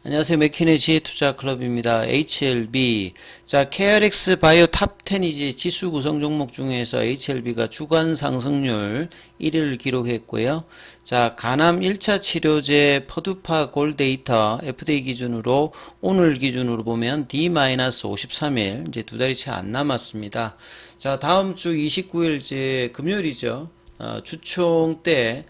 안녕하세요. 맥키네지 투자클럽입니다. HLB. 자, KRX 바이오 탑10이지 지수 구성 종목 중에서 HLB가 주간 상승률 1위를 기록했고요. 자, 간암 1차 치료제 퍼두파 골 데이터 FDA 기준으로 오늘 기준으로 보면 D-53일, 이제 두 달이 채 안 남았습니다. 자, 다음 주 29일 이제 금요일이죠. 주총 때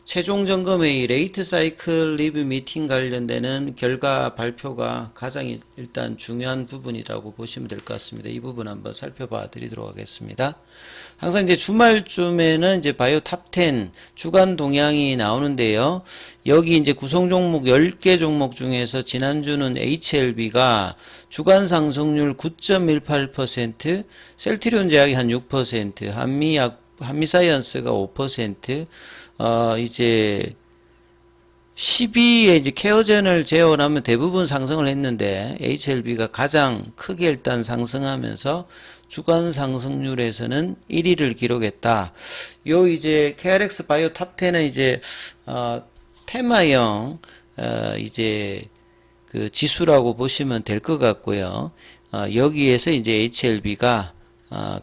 최종 점검회의 레이트 사이클 리뷰 미팅 관련되는 결과 발표가 가장 일단 중요한 부분이라고 보시면 될 것 같습니다. 이 부분 한번 살펴봐 드리도록 하겠습니다. 항상 이제 주말쯤에는 이제 바이오 탑10 주간 동향이 나오는데요. 여기 이제 구성 종목 10개 종목 중에서 지난주는 HLB가 주간 상승률 9.18%, 셀트리온 제약이 한 6%, 한미사이언스가 5%, 이제 12에 이제 케어젠을 제외하면 대부분 상승을 했는데 HLB가 가장 크게 일단 상승하면서 주간 상승률에서는 1위를 기록했다. 요 이제 KRX 바이오 탑10은 이제 테마형 이제 그 지수라고 보시면 될 것 같고요. 여기에서 이제 HLB가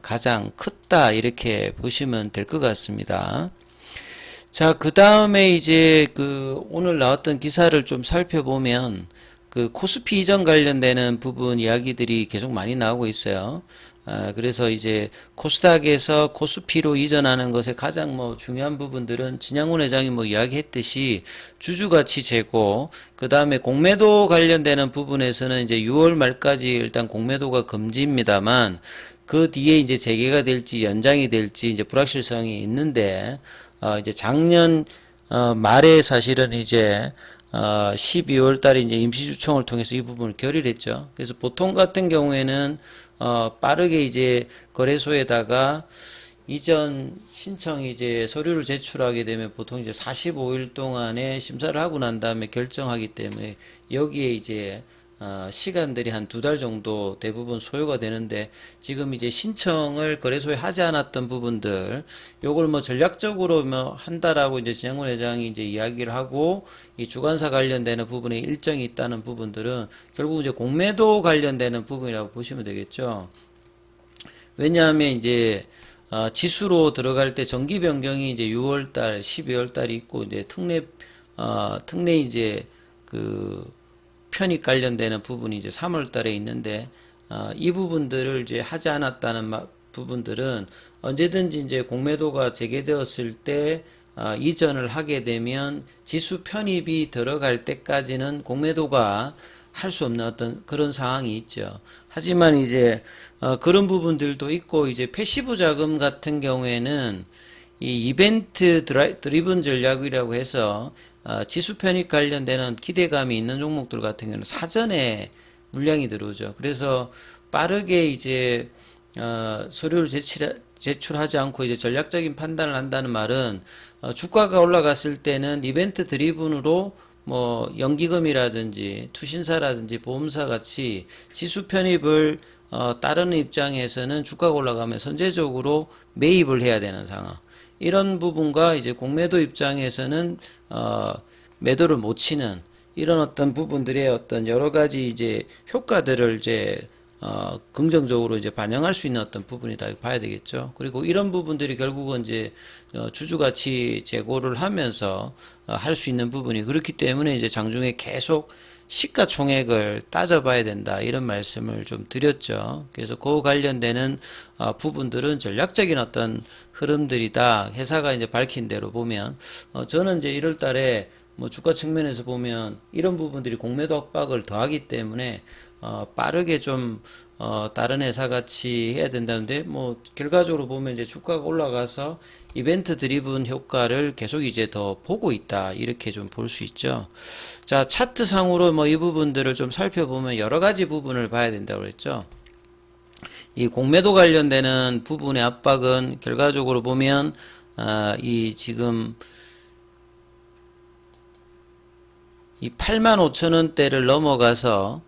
가장 크다 이렇게 보시면 될 것 같습니다. 자, 그 다음에 이제 그 오늘 나왔던 기사를 좀 살펴보면 그 코스피 이전 관련되는 부분 이야기들이 계속 많이 나오고 있어요. 그래서 이제 코스닥에서 코스피로 이전하는 것의 가장 뭐 중요한 부분들은 진양훈 회장이 뭐 이야기했듯이 주주가치 제고, 그 다음에 공매도 관련되는 부분에서는 이제 6월 말까지 일단 공매도가 금지입니다만 그 뒤에 이제 재개가 될지 연장이 될지 이제 불확실성이 있는데, 이제 작년 말에 사실은 이제 12월 달에 이제 임시주총을 통해서 이 부분을 결의했죠. 그래서 보통 같은 경우에는 빠르게 이제 거래소에다가 이전 신청 이제 서류를 제출하게 되면 보통 이제 45일 동안에 심사를 하고 난 다음에 결정하기 때문에 여기에 이제 시간들이 한 두 달 정도 대부분 소요가 되는데, 지금 이제 신청을 거래소에 하지 않았던 부분들, 요걸 뭐 전략적으로 뭐 한다라고 이제 진양훈 회장이 이제 이야기를 하고, 이 주관사 관련되는 부분에 일정이 있다는 부분들은 결국 이제 공매도 관련되는 부분이라고 보시면 되겠죠. 왜냐하면 이제 지수로 들어갈 때 정기 변경이 이제 6월달, 12월달이 있고, 이제 특례 이제 그 편입 관련되는 부분이 이제 3월 달에 있는데, 이 부분들을 이제 하지 않았다는 부분들은 언제든지 이제 공매도가 재개되었을 때, 이전을 하게 되면 지수 편입이 들어갈 때까지는 공매도가 할 수 없는 어떤 그런 상황이 있죠. 하지만 이제, 그런 부분들도 있고, 이제 패시브 자금 같은 경우에는 이 이벤트 드리븐 전략이라고 해서 지수 편입 관련되는 기대감이 있는 종목들 같은 경우는 사전에 물량이 들어오죠. 그래서 빠르게 이제 서류를 제출하지 않고 이제 전략적인 판단을 한다는 말은 주가가 올라갔을 때는 이벤트 드리븐으로 뭐 연기금이라든지 투신사라든지 보험사 같이 지수 편입을 따르는 입장에서는 주가가 올라가면 선제적으로 매입을 해야 되는 상황. 이런 부분과 이제 공매도 입장에서는 매도를 못 치는 이런 어떤 부분들의 어떤 여러 가지 이제 효과들을 이제 긍정적으로 이제 반영할 수 있는 어떤 부분이다 봐야 되겠죠. 그리고 이런 부분들이 결국은 이제 주주가치 제고를 하면서 할 수 있는 부분이 그렇기 때문에 이제 장중에 계속 시가총액을 따져봐야 된다 이런 말씀을 좀 드렸죠. 그래서 그 관련되는 부분들은 전략적인 어떤 흐름들이다 회사가 이제 밝힌 대로 보면, 저는 이제 1월 달에 뭐 주가 측면에서 보면 이런 부분들이 공매도 압박을 더하기 때문에 빠르게 좀 다른 회사 같이 해야 된다는데, 뭐 결과적으로 보면 이제 주가가 올라가서 이벤트 드리븐 효과를 계속 이제 더 보고 있다 이렇게 좀 볼 수 있죠. 자, 차트 상으로 뭐 이 부분들을 좀 살펴보면 여러 가지 부분을 봐야 된다고 그랬죠. 이 공매도 관련되는 부분의 압박은 결과적으로 보면 이 지금 이 85,000원대를 넘어가서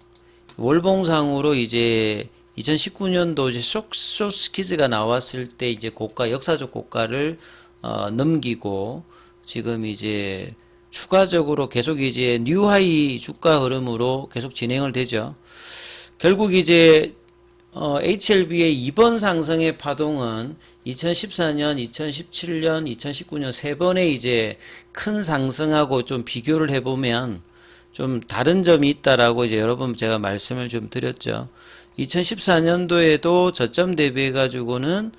월봉상으로 이제 2019년도 이제 쇼스키즈가 나왔을 때 이제 고가, 역사적 고가를 넘기고 지금 이제 추가적으로 계속 이제 뉴하이 주가 흐름으로 계속 진행을 되죠. 결국 이제 HLB의 이번 상승의 파동은 2014년, 2017년, 2019년 세 번의 이제 큰 상승하고 좀 비교를 해보면 좀 다른 점이 있다라고 이제 여러 번 제가 말씀을 좀 드렸죠. 2014년도에도 저점 대비해 가지고는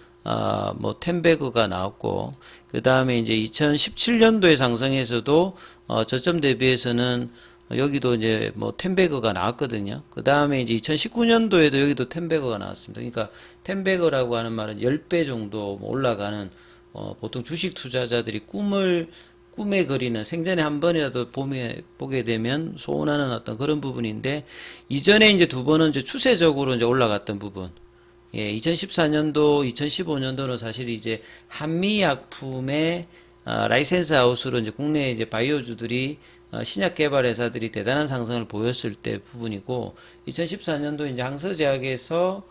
뭐 텐베그가 나왔고, 그 다음에 이제 2017년도에 상승에서도 저점 대비해서는 여기도 이제 뭐 텐베그가 나왔거든요. 그 다음에 이제 2019년도에도 여기도 텐베그가 나왔습니다. 그러니까 텐베그라고 하는 말은 10배 정도 올라가는 보통 주식 투자자들이 꿈에 그리는, 생전에 한 번이라도 보게 되면 소원하는 어떤 그런 부분인데, 이전에 이제 두 번은 이제 추세적으로 이제 올라갔던 부분. 예, 2014년도, 2015년도는 사실 이제 한미약품의 라이센스 하우스로 이제 국내 이제 바이오주들이 신약 개발 회사들이 대단한 상승을 보였을 때 부분이고, 2014년도 이제 항서제약에서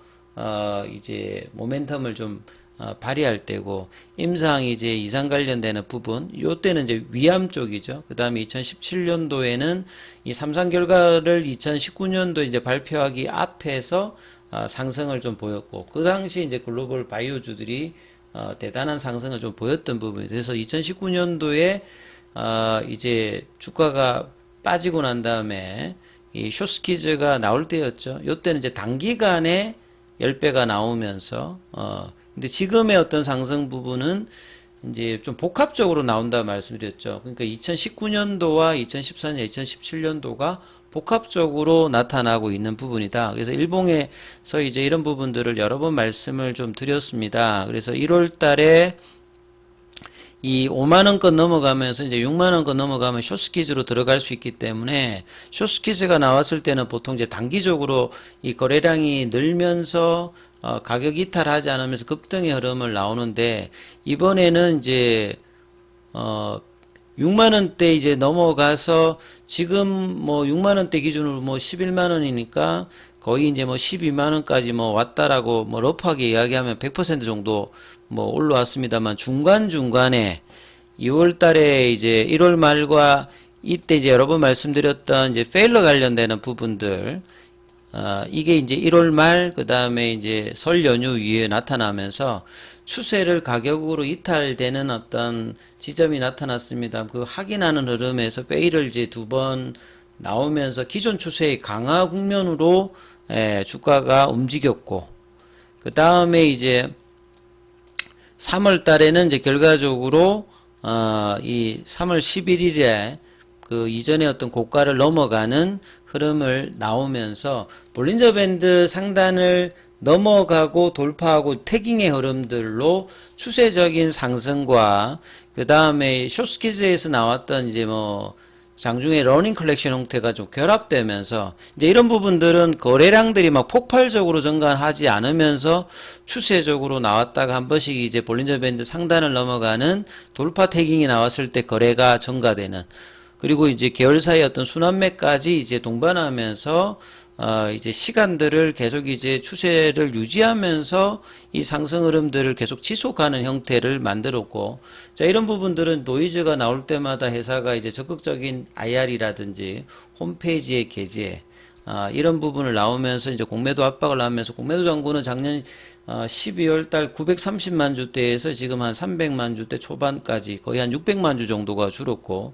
이제 모멘텀을 좀 발휘할 때고, 임상이 이제 이상 관련되는 부분, 요때는 이제 위암 쪽이죠. 그 다음에 2017년도에는 이 삼상 결과를 2019년도 이제 발표하기 앞에서 상승을 좀 보였고, 그 당시 이제 글로벌 바이오주들이 대단한 상승을 좀 보였던 부분이 돼서 2019년도에 이제 주가가 빠지고 난 다음에 이 숏스키즈가 나올 때였죠. 요때는 이제 단기간에 10배가 나오면서 근데 지금의 어떤 상승 부분은 이제 좀 복합적으로 나온다 말씀드렸죠. 그러니까 2019년도와 2014년, 2017년도가 복합적으로 나타나고 있는 부분이다. 그래서 일봉에서 이제 이런 부분들을 여러 번 말씀을 좀 드렸습니다. 그래서 1월 달에 이 5만원권 넘어가면서 이제 6만원권 넘어가면 숏스키즈로 들어갈 수 있기 때문에, 숏스키즈가 나왔을 때는 보통 이제 단기적으로 이 거래량이 늘면서 가격 이탈하지 않으면서 급등의 흐름을 나오는데, 이번에는 이제 6만원대 이제 넘어가서 지금 뭐 6만원대 기준으로 뭐 11만원이니까 거의 이제 뭐 12만원까지 뭐 왔다라고 뭐 러프하게 이야기하면 100% 정도 뭐 올라왔습니다만, 중간중간에 2월 달에 이제 1월 말과 이때 이제 여러 번 말씀드렸던 이제 페일러 관련되는 부분들, 이게 이제 1월 말, 그 다음에 이제 설 연휴 이후에 나타나면서 추세를 가격으로 이탈되는 어떤 지점이 나타났습니다. 그 확인하는 흐름에서 페일을 이제 두 번 나오면서 기존 추세의 강화 국면으로 주가가 움직였고, 그 다음에 이제 3월 달에는 이제 결과적으로 이 3월 11일에 그 이전의 어떤 고가를 넘어가는 흐름을 나오면서 볼린저 밴드 상단을 넘어가고 돌파하고 태깅의 흐름들로 추세적인 상승과, 그 다음에 숏스키즈에서 나왔던 이제 뭐 장중에 러닝 컬렉션 형태가 좀 결합되면서 이제 이런 부분들은 거래량들이 막 폭발적으로 증가하지 않으면서 추세적으로 나왔다가 한 번씩 이제 볼린저 밴드 상단을 넘어가는 돌파 태깅이 나왔을 때 거래가 증가되는, 그리고 이제 계열사의 어떤 순환매까지 이제 동반하면서 이제 시간들을 계속 이제 추세를 유지하면서 이 상승 흐름들을 계속 지속하는 형태를 만들었고, 자, 이런 부분들은 노이즈가 나올 때마다 회사가 이제 적극적인 IR이라든지 홈페이지의 게재, 이런 부분을 나오면서 이제 공매도 압박을 하면서, 공매도 잔고는 작년 12월 달 930만 주대에서 지금 한 300만 주대 초반까지 거의 한 600만 주 정도가 줄었고,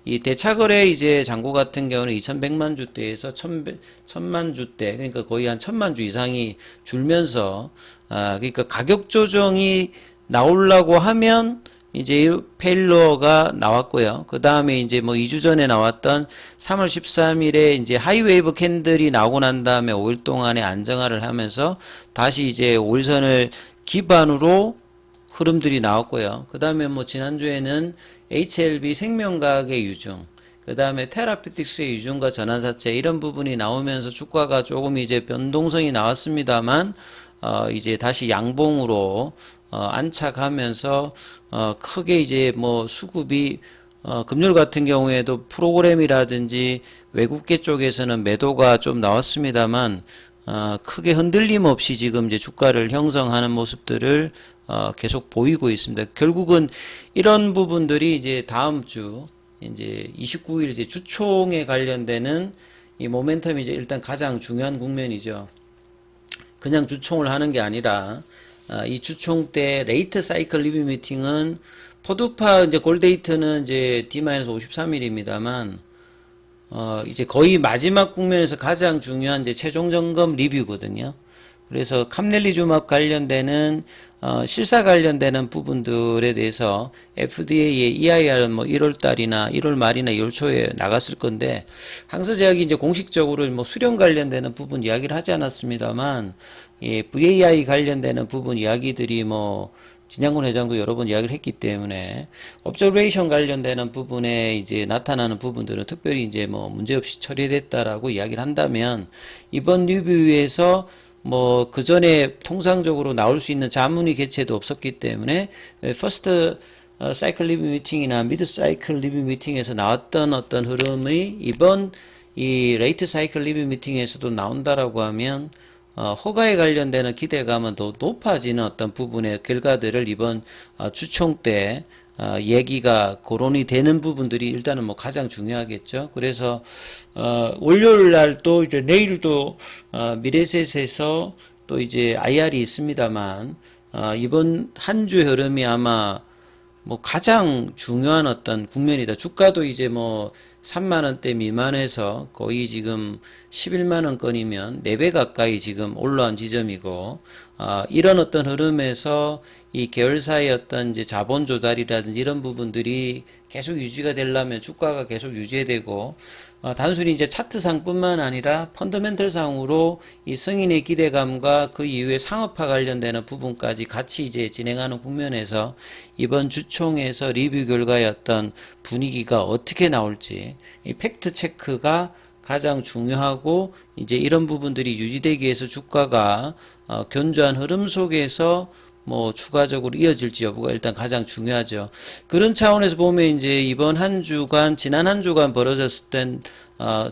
이 대차거래 이제 잔고 같은 경우는 2100만 주대에서 1000만 주대, 그러니까 거의 한 1000만 주 이상이 줄면서, 그러니까 가격 조정이 나오려고 하면 이제 페일러가 나왔고요. 그 다음에 이제 뭐 2주 전에 나왔던 3월 13일에 이제 하이웨이브 캔들이 나오고 난 다음에 5일 동안에 안정화를 하면서 다시 이제 5일선을 기반으로 흐름들이 나왔고요. 그 다음에 뭐 지난주에는 HLB 생명과학의 유중, 그 다음에 테라피틱스의 유중과 전환사채, 이런 부분이 나오면서 주가가 조금 이제 변동성이 나왔습니다만, 이제 다시 양봉으로 안착하면서 크게 이제 뭐 수급이 금요일 같은 경우에도 프로그램이라든지 외국계 쪽에서는 매도가 좀 나왔습니다만, 크게 흔들림 없이 지금 이제 주가를 형성하는 모습들을 계속 보이고 있습니다. 결국은 이런 부분들이 이제 다음 주 이제 29일 이제 주총에 관련되는 이 모멘텀이 이제 일단 가장 중요한 국면이죠. 그냥 주총을 하는 게 아니라 이 주총 때 레이트 사이클 리뷰 미팅은 포드파 이제 골데이트는 이제 D-53일입니다만 이제 거의 마지막 국면에서 가장 중요한 이제 최종 점검 리뷰거든요. 그래서 캄렐리 주막 관련되는 실사 관련되는 부분들에 대해서 FDA의 EIR은 뭐 1월 달이나 1월 말이나 2월 초에 나갔을 건데 항서제약이 이제 공식적으로 뭐 수령 관련되는 부분 이야기를 하지 않았습니다만 예, VAI 관련되는 부분 이야기들이 뭐 진양군 회장도 여러 번 이야기를 했기 때문에 observation 관련되는 부분에 이제 나타나는 부분들은 특별히 이제 뭐 문제없이 처리됐다라고 이야기를 한다면 이번 리뷰에서 뭐 그 전에 통상적으로 나올 수 있는 자문위 개최도 없었기 때문에 퍼스트 사이클 리뷰 미팅이나 미드 사이클 리뷰 미팅에서 나왔던 어떤 흐름이 이번 이 레이트 사이클 리뷰 미팅에서도 나온다라고 하면 허가에 관련되는 기대감은 더 높아지는 어떤 부분의 결과들을 이번 주총 때 얘기가 거론이 되는 부분들이 일단은 뭐 가장 중요하겠죠. 그래서 월요일 날 또 이제 내일도 미래셋에서 또 이제 IR이 있습니다만 이번 한 주 흐름이 아마 뭐 가장 중요한 어떤 국면이다. 주가도 이제 뭐 3만원대 미만에서 거의 지금 11만원권이면 4배 가까이 지금 올라온 지점이고, 이런 어떤 흐름에서 이 계열사의 어떤 이제 자본 조달이라든지 이런 부분들이 계속 유지가 되려면 주가가 계속 유지되고, 단순히 이제 차트상뿐만 아니라 펀더멘털상으로 이 승인의 기대감과 그 이후에 상업화 관련되는 부분까지 같이 이제 진행하는 국면에서 이번 주총에서 리뷰 결과의 어떤 분위기가 어떻게 나올지 이 팩트 체크가 가장 중요하고 이제 이런 부분들이 유지되기 위해서 주가가 견조한 흐름 속에서 뭐 추가적으로 이어질지 여부가 일단 가장 중요하죠. 그런 차원에서 보면 이제 이번 한 주간 지난 한 주간 벌어졌을 땐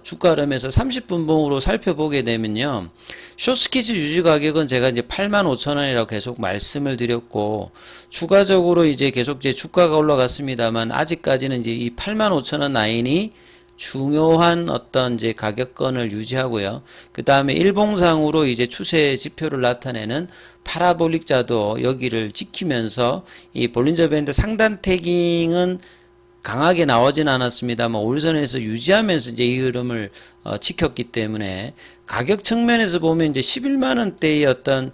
주가 흐름에서 30분 봉으로 살펴보게 되면요. 숏스키즈 유지 가격은 제가 이제 85,000원이라고 계속 말씀을 드렸고 추가적으로 이제 계속 이제 주가가 올라갔습니다만 아직까지는 이제 이 85,000원 라인이 중요한 어떤 이제 가격권을 유지하고요. 그 다음에 일봉상으로 이제 추세 지표를 나타내는 파라볼릭 자도 여기를 지키면서 이 볼린저 밴드 상단 태깅은 강하게 나오진 않았습니다만 올선에서 유지하면서 이제 이 흐름을 지켰기 때문에 가격 측면에서 보면 이제 11만원대의 어떤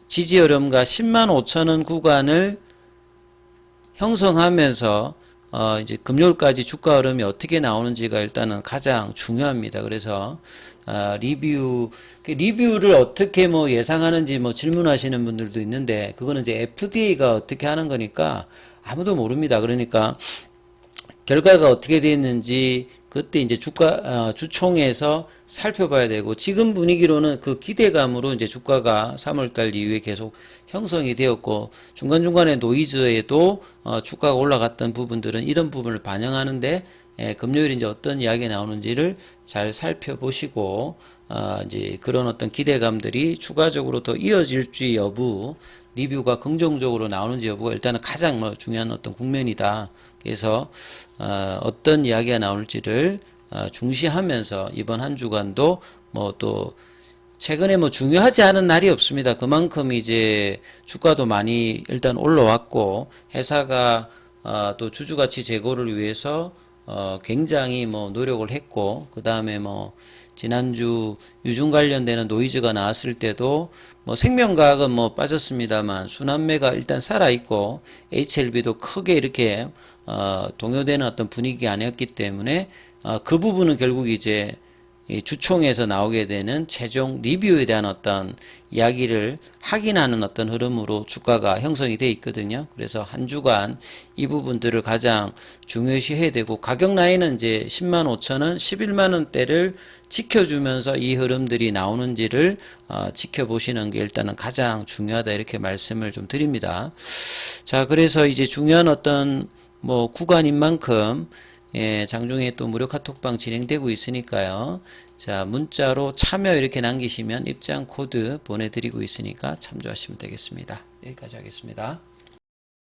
지지 흐름과 10만 5천원 구간을 형성하면서 이제 금요일까지 주가 흐름이 어떻게 나오는지가 일단은 가장 중요합니다. 그래서 리뷰를 어떻게 뭐 예상하는지 뭐 질문하시는 분들도 있는데 그거는 이제 FDA가 어떻게 하는 거니까 아무도 모릅니다. 그러니까 결과가 어떻게 되었는지 그때 이제 주총에서 살펴봐야 되고 지금 분위기로는 그 기대감으로 이제 주가가 3월달 이후에 계속 형성이 되었고 중간중간에 노이즈에도 주가가 올라갔던 부분들은 이런 부분을 반영하는데 금요일 이제 어떤 이야기가 나오는지를 잘 살펴보시고 이제 그런 어떤 기대감들이 추가적으로 더 이어질지 여부 리뷰가 긍정적으로 나오는지 여부가 일단은 가장 뭐 중요한 어떤 국면이다. 그래서 어떤 이야기가 나올지를 중시하면서 이번 한 주간도 뭐 또 최근에 뭐 중요하지 않은 날이 없습니다. 그만큼 이제 주가도 많이 일단 올라왔고 회사가 또 주주가치 제고를 위해서 굉장히 뭐 노력을 했고 그 다음에 뭐 지난주 유중 관련되는 노이즈가 나왔을 때도 뭐 생명과학은 뭐 빠졌습니다만 순환매가 일단 살아있고 HLB도 크게 이렇게 동요되는 어떤 분위기가 아니었기 때문에 그 부분은 결국 이제 이 주총에서 나오게 되는 최종 리뷰에 대한 어떤 이야기를 확인하는 어떤 흐름으로 주가가 형성이 되어 있거든요. 그래서 한 주간 이 부분들을 가장 중요시 해야 되고 가격 라인은 이제 10만 5천원, 11만원대를 지켜주면서 이 흐름들이 나오는지를 지켜보시는 게 일단은 가장 중요하다 이렇게 말씀을 좀 드립니다. 자, 그래서 이제 중요한 어떤 뭐 구간인 만큼 예, 장중에 또 무료 카톡방 진행되고 있으니까요. 자, 문자로 참여 이렇게 남기시면 입장 코드 보내드리고 있으니까 참조하시면 되겠습니다. 여기까지 하겠습니다.